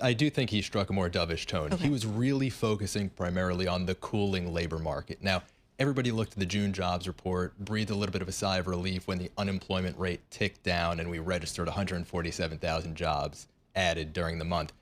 I do think he struck a more dovish tone. Okay. He was really focusing primarily on the cooling labor market. Now, everybody looked at the June jobs report, breathed a little bit of a sigh of relief when the unemployment rate ticked down and we registered 147,000 jobs added during the month.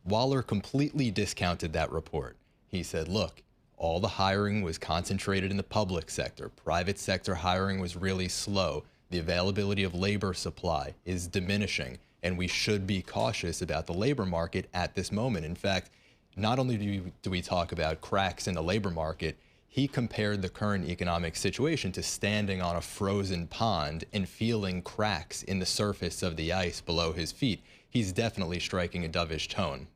Waller completely discounted that report. He said, look, all the hiring was concentrated in the public sector. Private sector hiring was really slow. The availability of labor supply is diminishing, and we should be cautious about the labor market at this moment. In fact, not only do we talk about cracks in the labor market, he compared the current economic situation to standing on a frozen pond and feeling cracks in the surface of the ice below his feet. He's definitely striking a dovish tone,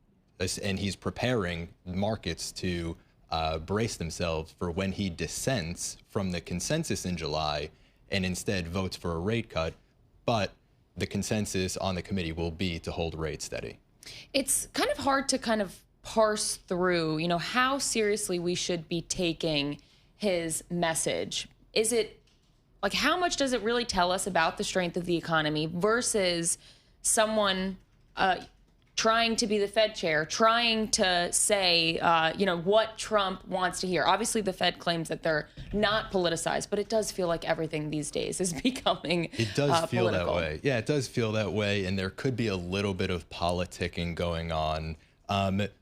and he's preparing markets to brace themselves for when he dissents from the consensus in July and instead votes for a rate cut. But the consensus on the committee will be to hold rates steady. It's kind of hard to kind of parse through, how seriously we should be taking his message. Is it like, how much does it really tell us about the strength of the economy versus someone trying to be the Fed chair, trying to say, what Trump wants to hear? Obviously, the Fed claims that they're not politicized, but it does feel like everything these days is becoming It does feel political. that way. Yeah, it does feel that way, and there could be a little bit of politicking going on.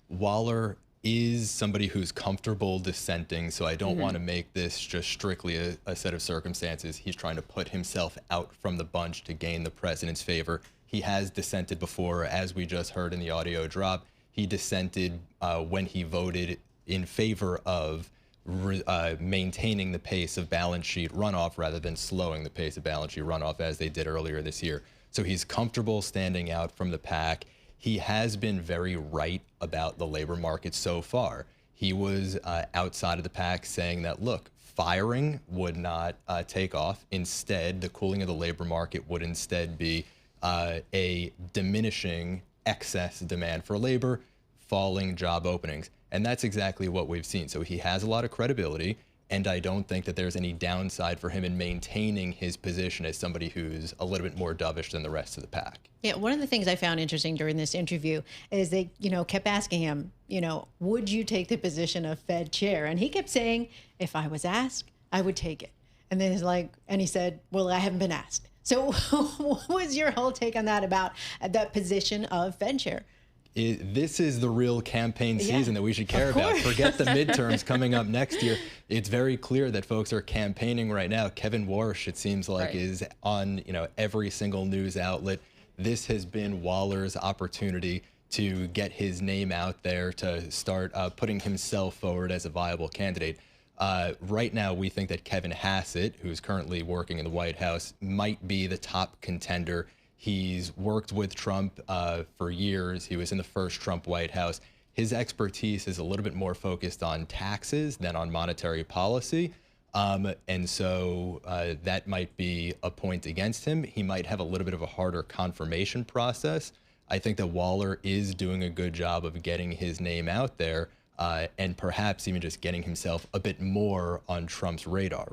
Waller is somebody who's comfortable dissenting, so I don't want to make this just strictly a set of circumstances. He's trying to put himself out from the bunch to gain the president's favor. He has dissented before, as we just heard in the audio drop. He dissented when he voted in favor of maintaining the pace of balance sheet runoff rather than slowing the pace of balance sheet runoff as they did earlier this year. So he's comfortable standing out from the pack. He has been very right about the labor market so far. He was outside of the pack saying that, look, firing would not take off. Instead, the cooling of the labor market would instead be a diminishing excess demand for labor, falling job openings. And that's exactly what we've seen. So he has a lot of credibility, and I don't think that there's any downside for him in maintaining his position as somebody who's a little bit more dovish than the rest of the pack. Yeah, one of the things I found interesting during this interview is they, kept asking him, would you take the position of Fed chair? And he kept saying, if I was asked, I would take it. And then he said, well, I haven't been asked. So what was your whole take on that about that position of Fed chair? This is the real campaign season that we should care about. Forget the midterms coming up next year. It's very clear that folks are campaigning right now. Kevin Warsh, it seems like, is on every single news outlet. This has been Waller's opportunity to get his name out there, to start putting himself forward as a viable candidate. Right now, we think that Kevin Hassett, who's currently working in the White House, might be the top contender. He's worked with Trump for years. He was in the first Trump White House. His expertise is a little bit more focused on taxes than on monetary policy. And so that might be a point against him. He might have a little bit of a harder confirmation process. I think that Waller is doing a good job of getting his name out there and perhaps even just getting himself a bit more on Trump's radar.